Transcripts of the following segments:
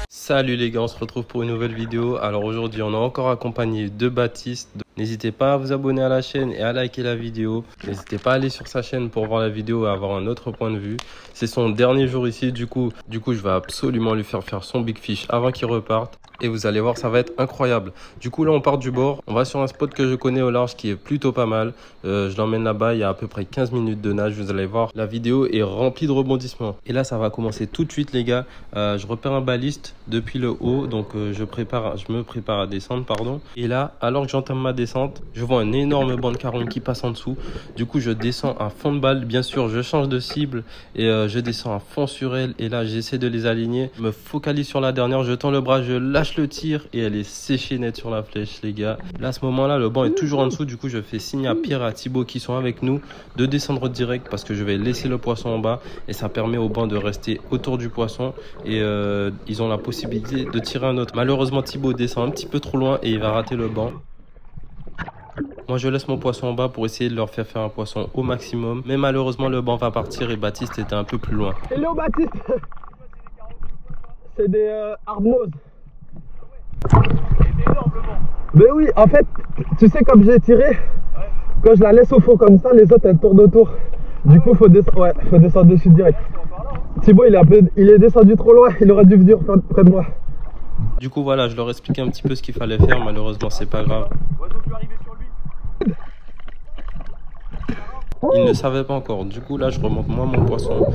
Salut les gars, on se retrouve pour une nouvelle vidéo. Alors aujourd'hui on est encore accompagné de Baptiste. N'hésitez pas à vous abonner à la chaîne et à liker la vidéo. N'hésitez pas à aller sur sa chaîne pour voir la vidéo et avoir un autre point de vue. C'est son dernier jour ici, du coup je vais absolument lui faire son big fish avant qu'il reparte. Et vous allez voir, ça va être incroyable. Du coup là on part du bord, on va sur un spot que je connais au large qui est plutôt pas mal. Je l'emmène là-bas, il y a à peu près 15 minutes de nage. Vous allez voir, la vidéo est remplie de rebondissements. Et là ça va commencer tout de suite les gars. Je repère un baliste depuis le haut, donc je me prépare à descendre, pardon. Et là, alors que j'entame ma descente, je vois un énorme banc de carogne qui passe en dessous. Du coup je descends à fond de balle, bien sûr je change de cible et je descends à fond sur elle. Et là j'essaie de les aligner, je me focalise sur la dernière, je tends le bras, je lâche le tir et elle est séchée net sur la flèche les gars. Là à ce moment là le banc est toujours en dessous, du coup je fais signe à Pierre et à Thibaut qui sont avec nous de descendre direct parce que je vais laisser le poisson en bas et ça permet au banc de rester autour du poisson et ils ont la possibilité de tirer un autre. Malheureusement Thibaut descend un petit peu trop loin et il va rater le banc. Moi je laisse mon poisson en bas pour essayer de leur faire un poisson au maximum, mais malheureusement le banc va partir et Baptiste était un peu plus loin. Hello Baptiste. C'est des hard-nose. Mais oui, en fait, tu sais comme j'ai tiré, quand je la laisse au fond comme ça, les autres elles tournent autour. Du coup faut descendre dessus direct. Thibaut il est descendu trop loin, il aurait dû venir près de moi. Du coup voilà, je leur expliquais un petit peu ce qu'il fallait faire, malheureusement c'est pas grave. Il ne savait pas encore, du coup là je remonte moi mon poisson.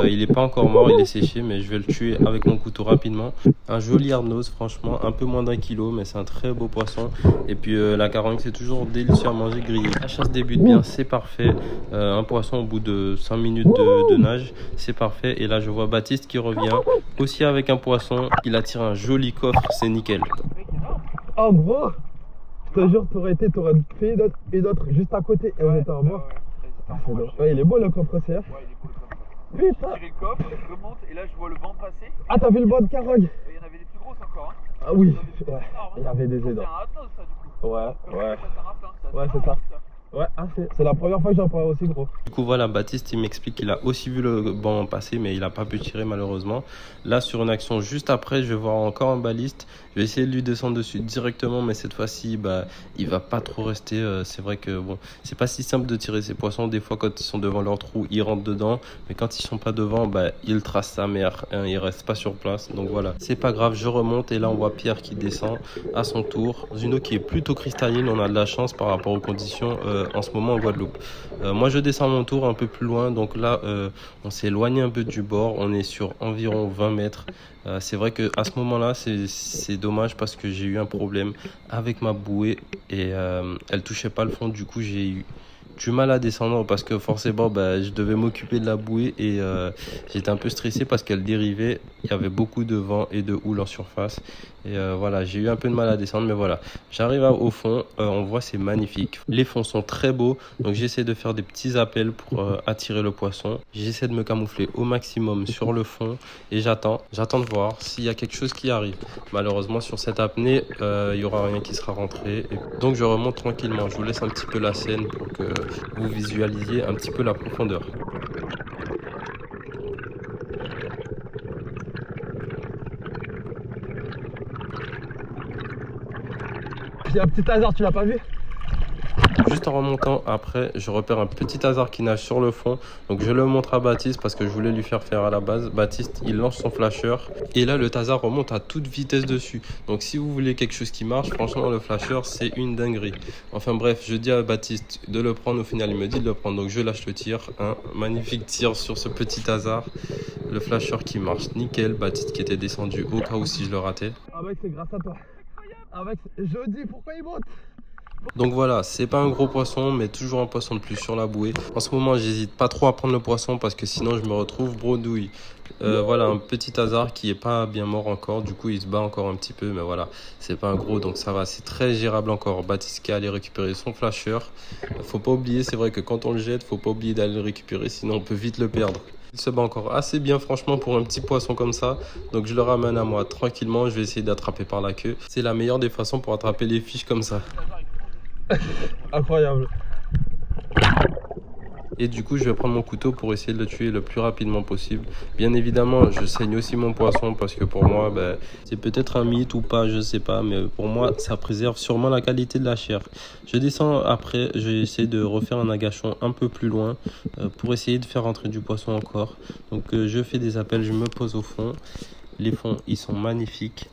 Il n'est pas encore mort, il est séché, mais je vais le tuer avec mon couteau rapidement. Un joli hard-nose, franchement, un peu moins d'1 kilo, mais c'est un très beau poisson. Et puis la carogne c'est toujours délicieux à manger grillé. La chasse débute bien, c'est parfait. Un poisson au bout de 5 minutes de nage, c'est parfait. Et là je vois Baptiste qui revient, aussi avec un poisson. Il attire un joli coffre, c'est nickel. En gros, je te jure, t'aurais fait une autre juste à côté et on était en bas. Ouais, il est beau le coffre aussi. Hein. Ouais, il est beau le coffre. Putain. J'ai tiré le coffre, je remonte et là je vois le banc passer. Ah, t'as vu le banc de carogne? Il y en avait des plus grosses encore. Hein. Ah oui, ouais. Il y avait des énormes. C'est un hard-nose ça du coup. Ouais, c'est ça. Ouais, c'est la première fois que j'en prends aussi gros. Du coup voilà, Baptiste il m'explique qu'il a aussi vu le banc passer mais il n'a pas pu tirer malheureusement. Là sur une action juste après, je vais voir encore un baliste. Je vais essayer de lui descendre dessus directement, mais cette fois-ci il va pas trop rester. C'est vrai que bon, c'est pas si simple de tirer ces poissons. Des fois quand ils sont devant leur trou, ils rentrent dedans, mais quand ils sont pas devant, ils tracent sa mère, hein, ils restent pas sur place. Donc voilà, c'est pas grave, je remonte et là on voit Pierre qui descend à son tour. Une eau qui est plutôt cristalline, on a de la chance par rapport aux conditions en ce moment en Guadeloupe. Moi je descends mon tour un peu plus loin, donc là on s'est éloigné un peu du bord, on est sur environ 20 mètres. C'est vrai que à ce moment là c'est dommage parce que j'ai eu un problème avec ma bouée et elle touchait pas le fond. Du coup j'ai eu du mal à descendre parce que forcément je devais m'occuper de la bouée et j'étais un peu stressé parce qu'elle dérivait. Il y avait beaucoup de vent et de houle en surface et voilà, j'ai eu un peu de mal à descendre, mais voilà, j'arrive au fond. On voit, c'est magnifique, les fonds sont très beaux, donc j'essaie de faire des petits appels pour attirer le poisson. J'essaie de me camoufler au maximum sur le fond et j'attends de voir s'il y a quelque chose qui arrive. Malheureusement sur cette apnée il y aura rien qui sera rentré et donc je remonte tranquillement. Je vous laisse un petit peu la scène pour que vous visualisiez un petit peu la profondeur. Il y a un petit hasard, tu l'as pas vu? Juste en remontant après, je repère un petit hasard qui nage sur le fond. Donc je le montre à Baptiste parce que je voulais lui faire à la base. Baptiste, il lance son flasher. Et là, le hasard remonte à toute vitesse dessus. Donc si vous voulez quelque chose qui marche, franchement, le flasher, c'est une dinguerie. Enfin bref, je dis à Baptiste de le prendre. Au final, il me dit de le prendre. Donc je lâche le tir. Un magnifique tir sur ce petit hasard. Le flasher qui marche nickel. Baptiste qui était descendu au cas où si je le ratais. Ah mec, c'est grâce à toi. Ah mec, je dis pourquoi il monte. Donc voilà, c'est pas un gros poisson, mais toujours un poisson de plus sur la bouée. En ce moment, j'hésite pas trop à prendre le poisson parce que sinon je me retrouve bredouille. Voilà, un petit hasard qui est pas bien mort encore. Du coup, il se bat encore un petit peu, mais voilà, c'est pas un gros, donc ça va, c'est très gérable encore. Baptiste qui est allé récupérer son flasher. Faut pas oublier, c'est vrai que quand on le jette, faut pas oublier d'aller le récupérer, sinon on peut vite le perdre. Il se bat encore assez bien franchement pour un petit poisson comme ça. Donc je le ramène à moi tranquillement. Je vais essayer d'attraper par la queue. C'est la meilleure des façons pour attraper les fiches comme ça. Incroyable. Et du coup, je vais prendre mon couteau pour essayer de le tuer le plus rapidement possible. Bien évidemment, je saigne aussi mon poisson parce que pour moi, ben, c'est peut-être un mythe ou pas, je sais pas. Mais pour moi, ça préserve sûrement la qualité de la chair. Je descends après, je vais essayer de refaire un agachon un peu plus loin pour essayer de faire rentrer du poisson encore. Donc je fais des appels, je me pose au fond. Les fonds, ils sont magnifiques.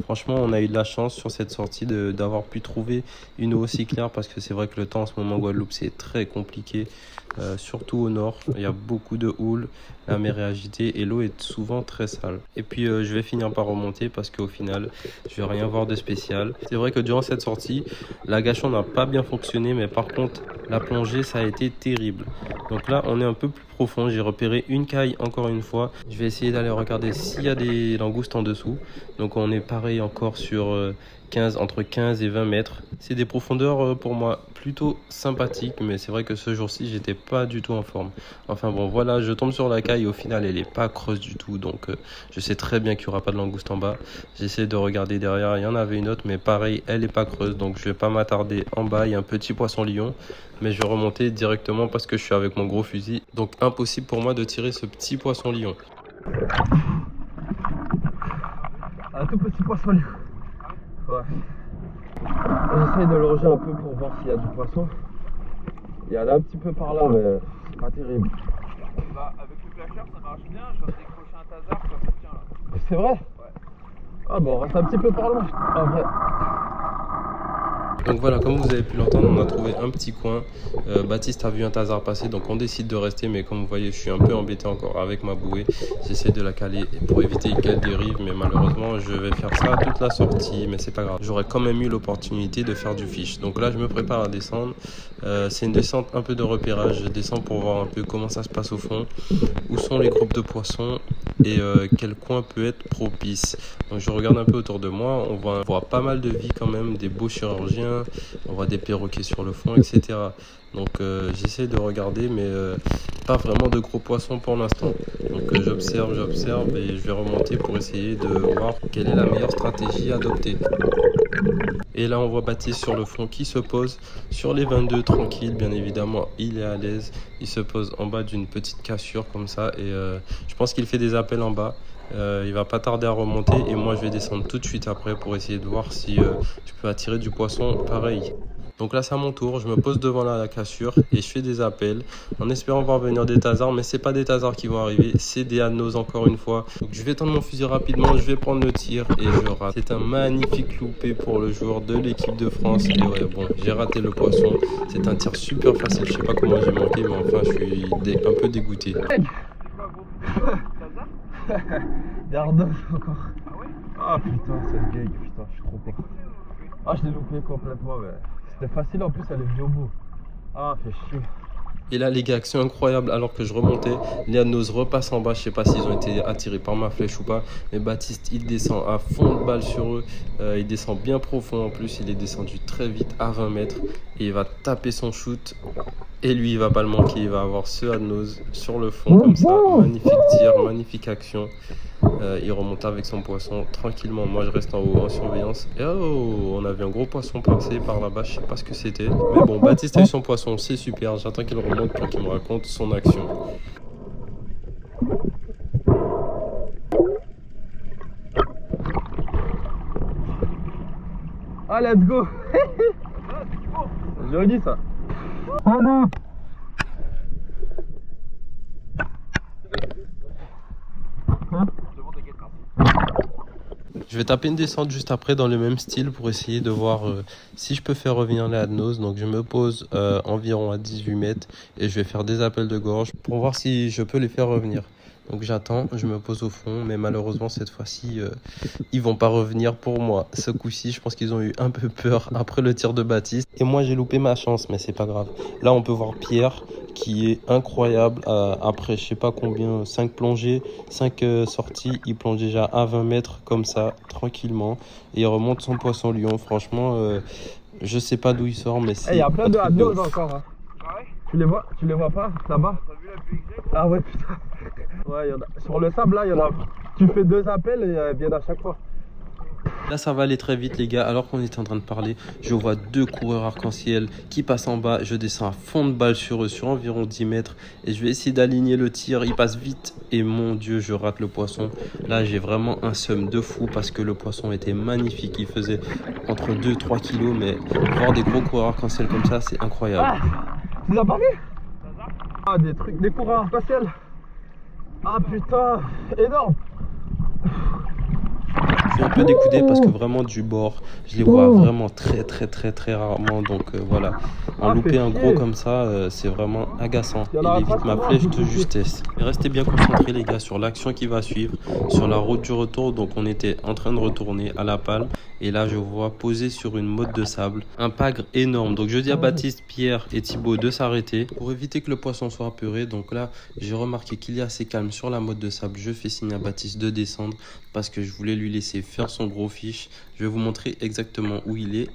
Franchement, on a eu de la chance sur cette sortie d'avoir pu trouver une eau aussi claire parce que c'est vrai que le temps en ce moment en Guadeloupe c'est très compliqué, surtout au nord. Il y a beaucoup de houle, la mer est agitée et l'eau est souvent très sale. Et puis je vais finir par remonter parce qu'au final, je vais rien voir de spécial. C'est vrai que durant cette sortie, l'agachon n'a pas bien fonctionné, mais par contre, la plongée ça a été terrible. Donc là, on est un peu plus profond. J'ai repéré une caille encore une fois. Je vais essayer d'aller regarder s'il y a des langoustes en dessous. Donc on est pareil encore sur entre 15 et 20 mètres. C'est des profondeurs pour moi plutôt sympathiques, mais c'est vrai que ce jour-ci j'étais pas du tout en forme. Enfin bon, voilà, je tombe sur la caille. Au final elle est pas creuse du tout, donc je sais très bien qu'il y aura pas de langouste en bas. J'essaie de regarder derrière, il y en avait une autre, mais pareil, elle est pas creuse, donc je vais pas m'attarder en bas. Il y a un petit poisson lion, mais je vais remonter directement parce que je suis avec mon gros fusil, donc impossible pour moi de tirer ce petit poisson lion. Un tout petit poisson lion. Ouais. J'essaye de le loger un peu pour voir s'il y a du poisson. Il y en a un petit peu par là, mais c'est pas terrible. Bah, avec le flasheur, ça marche bien. Je viens de décrocher un tasard, ça me tient là. C'est vrai? Ouais. Ah bon, on reste un petit peu par là, en vrai. Donc voilà, comme vous avez pu l'entendre, on a trouvé un petit coin. Baptiste a vu un tasard passer, donc on décide de rester. Mais comme vous voyez, je suis un peu embêté encore avec ma bouée. J'essaie de la caler pour éviter qu'elle dérive, mais malheureusement, je vais faire ça toute la sortie. Mais c'est pas grave, j'aurais quand même eu l'opportunité de faire du fish. Donc là, je me prépare à descendre. C'est une descente un peu de repérage. Je descends pour voir un peu comment ça se passe au fond, où sont les groupes de poissons et quel coin peut être propice. Donc je regarde un peu autour de moi. On voit pas mal de vie quand même, des beaux chirurgiens. On voit des perroquets sur le fond, etc. Donc j'essaie de regarder, mais pas vraiment de gros poissons pour l'instant. Donc j'observe et je vais remonter pour essayer de voir quelle est la meilleure stratégie à adopter. Et là on voit Baptiste sur le fond qui se pose sur les 22 tranquille, bien évidemment il est à l'aise. Il se pose en bas d'une petite cassure comme ça et je pense qu'il fait des appels en bas. Il va pas tarder à remonter et moi je vais descendre tout de suite après pour essayer de voir si je peux attirer du poisson pareil. Donc là c'est à mon tour, je me pose devant la cassure et je fais des appels en espérant voir venir des tasards, mais c'est pas des tasards qui vont arriver, c'est des anos encore une fois. Donc je vais tendre mon fusil rapidement, je vais prendre le tir et je rate. C'est un magnifique loupé pour le joueur de l'équipe de France et ouais bon, j'ai raté le poisson. C'est un tir super facile, je sais pas comment j'ai manqué, mais enfin je suis un peu dégoûté. Garde encore. Ah putain, c'est le gag, putain, je suis trop con. Ah, je l'ai loupé complètement, mais c'était facile en plus, elle est venue au bout. Ah, fait chier. Et là les gars, action incroyable, alors que je remontais, les anos repassent en bas. Je sais pas s'ils ont été attirés par ma flèche ou pas, mais Baptiste il descend à fond de balle sur eux. Il descend bien profond en plus, il est descendu très vite à 20 mètres et il va taper son shoot. Et lui il va pas le manquer, il va avoir ce anos sur le fond comme ça. Magnifique tir, magnifique action. Il remonte avec son poisson tranquillement. Moi je reste en haut en surveillance. Et oh, on avait un gros poisson passé par là-bas, je sais pas ce que c'était. Mais bon, Baptiste a eu son poisson, c'est super. J'attends qu'il remonte pour qu'il me raconte son action. Ah, let's go. Joli ça. Oh non. Hein? Je vais taper une descente juste après dans le même style pour essayer de voir si je peux faire revenir les anos. Donc je me pose environ à 18 mètres et je vais faire des appels de gorge pour voir si je peux les faire revenir. Donc j'attends, je me pose au fond, mais malheureusement cette fois-ci ils vont pas revenir pour moi. Ce coup-ci je pense qu'ils ont eu un peu peur après le tir de Baptiste et moi j'ai loupé ma chance, mais c'est pas grave. Là on peut voir Pierre qui est incroyable après je sais pas combien, 5 plongées, 5 sorties, il plonge déjà à 20 mètres comme ça tranquillement et il remonte son poisson lion. Franchement je sais pas d'où il sort, mais c'est il y a plein de anos encore hein. Ah ouais? Tu les vois pas là-bas? T'as vu la vue exacte? Ah ouais putain. Ouais, y en a. Sur le sable là, il y en a. Tu fais 2 appels et elles viennent à chaque fois. Là, ça va aller très vite, les gars. Alors qu'on était en train de parler, je vois 2 coureurs arc-en-ciel qui passent en bas. Je descends à fond de balle sur eux, sur environ 10 mètres. Et je vais essayer d'aligner le tir. Il passe vite. Et mon Dieu, je rate le poisson. Là, j'ai vraiment un seum de fou parce que le poisson était magnifique. Il faisait entre 2-3 kilos. Mais voir des gros coureurs arc-en-ciel comme ça, c'est incroyable. Ah, tu les as pas vus? Ah, des trucs, des coureurs arc-en-ciel. Ah putain, énorme. Je suis un peu découdé parce que vraiment du bord, je les vois vraiment très rarement. Donc voilà, en louper un gros comme ça, c'est vraiment agaçant. Il évite ma flèche de justesse. Et restez bien concentrés les gars sur l'action qui va suivre, sur la route du retour. Donc on était en train de retourner à La Palme. Et là je vois poser sur une motte de sable un pagre énorme. Donc je dis à Baptiste, Pierre et Thibaut de s'arrêter pour éviter que le poisson soit apeuré. Donc là j'ai remarqué qu'il est assez calme sur la motte de sable. Je fais signe à Baptiste de descendre parce que je voulais lui laisser faire son gros fiche. Je vais vous montrer exactement où il est.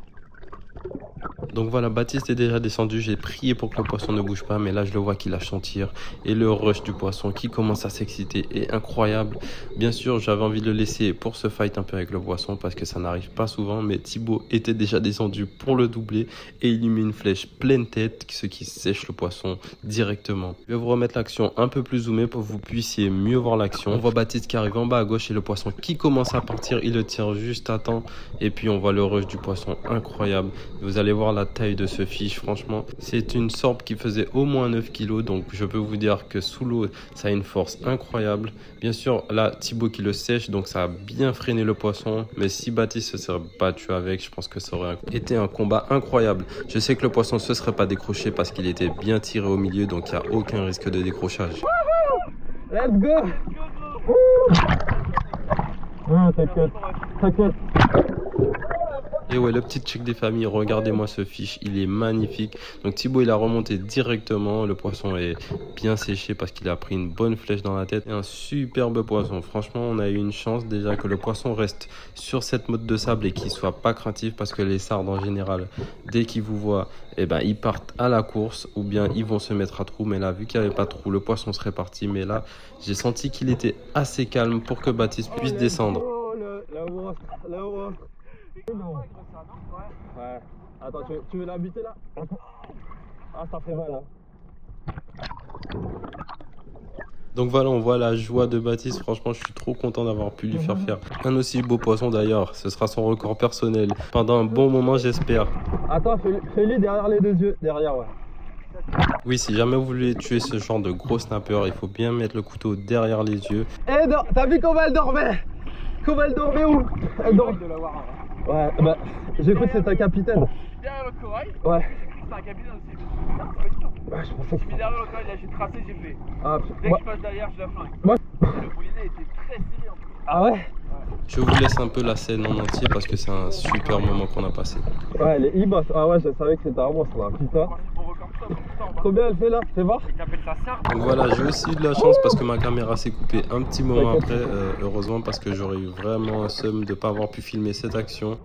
Donc voilà, Baptiste est déjà descendu, j'ai prié pour que le poisson ne bouge pas, mais là je le vois qu'il lâche son tir et le rush du poisson qui commence à s'exciter est incroyable. Bien sûr, j'avais envie de le laisser pour se fight un peu avec le poisson parce que ça n'arrive pas souvent, mais Thibaut était déjà descendu pour le doubler et il lui met une flèche pleine tête, ce qui sèche le poisson directement. Je vais vous remettre l'action un peu plus zoomée pour que vous puissiez mieux voir l'action. On voit Baptiste qui arrive en bas à gauche et le poisson qui commence à partir, il le tire juste à temps et puis on voit le rush du poisson incroyable. Vous allez voir la taille de ce fiche, franchement c'est une sorbe qui faisait au moins 9 kg, donc je peux vous dire que sous l'eau ça a une force incroyable. Bien sûr là Thibaut qui le sèche, donc ça a bien freiné le poisson, mais si Baptiste se serait battu avec, je pense que ça aurait été un combat incroyable. Je sais que le poisson se serait pas décroché parce qu'il était bien tiré au milieu, donc il n'y a aucun risque de décrochage. Let's go. T'inquiète. Et ouais, le petit check des familles, regardez-moi ce fiche, il est magnifique. Donc Thibaut il a remonté directement, le poisson est bien séché parce qu'il a pris une bonne flèche dans la tête. Et un superbe poisson, franchement on a eu une chance déjà que le poisson reste sur cette motte de sable et qu'il soit pas craintif, parce que les sardes en général, dès qu'ils vous voient, eh ben, ils partent à la course ou bien ils vont se mettre à trou. Mais là vu qu'il n'y avait pas de trou, le poisson serait parti. Mais là j'ai senti qu'il était assez calme pour que Baptiste puisse descendre. Ouais. Attends, tu veux l'habiter là? Ah, ça fait mal hein. Donc voilà, on voit la joie de Baptiste. Franchement, je suis trop content d'avoir pu lui faire un aussi beau poisson d'ailleurs. Ce sera son record personnel pendant un bon moment, j'espère. Attends, fais-lui derrière les 2 yeux. Derrière, ouais. Oui, si jamais vous voulez tuer ce genre de gros snapper, il faut bien mettre le couteau derrière les yeux. Eh, t'as vu comment elle dormait? Comment elle dormait où? Elle dormait. Ouais, bah, j'ai cru que c'était un capitaine. Derrière le corail. Ouais. C'est un capitaine aussi. Ouais, je pensais que Mais derrière le corail, là j'ai tracé, j'ai fait. Ah, Dès que je passe derrière, je la flingue. Moi... Le boulinet était très stylé en plus. Ah ouais? Je vous laisse un peu la scène en entier parce que c'est un super moment qu'on a passé. Ouais, elle est e-boss. Ah ouais, je savais que c'était un monstre là, putain. Combien elle fait là? Fais voir. Donc voilà, j'ai aussi eu de la chance parce que ma caméra s'est coupée un petit moment après, heureusement, parce que j'aurais eu vraiment un seum de ne pas avoir pu filmer cette action.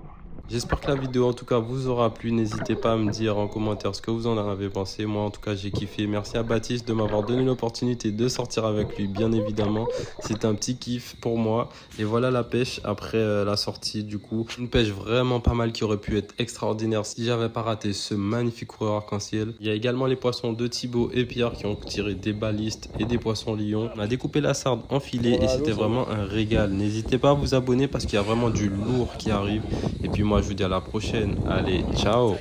J'espère que la vidéo en tout cas vous aura plu. N'hésitez pas à me dire en commentaire ce que vous en avez pensé. Moi en tout cas j'ai kiffé. Merci à Baptiste de m'avoir donné l'opportunité de sortir avec lui, bien évidemment. C'était un petit kiff pour moi. Et voilà la pêche après la sortie du coup. Une pêche vraiment pas mal qui aurait pu être extraordinaire si j'avais pas raté ce magnifique coureur arc-en-ciel. Il y a également les poissons de Thibaut et Pierre qui ont tiré des balistes et des poissons lions. On a découpé la sarde en filet et c'était vraiment un régal. N'hésitez pas à vous abonner parce qu'il y a vraiment du lourd qui arrive. Et puis moi je vous dis à la prochaine. Allez, ciao!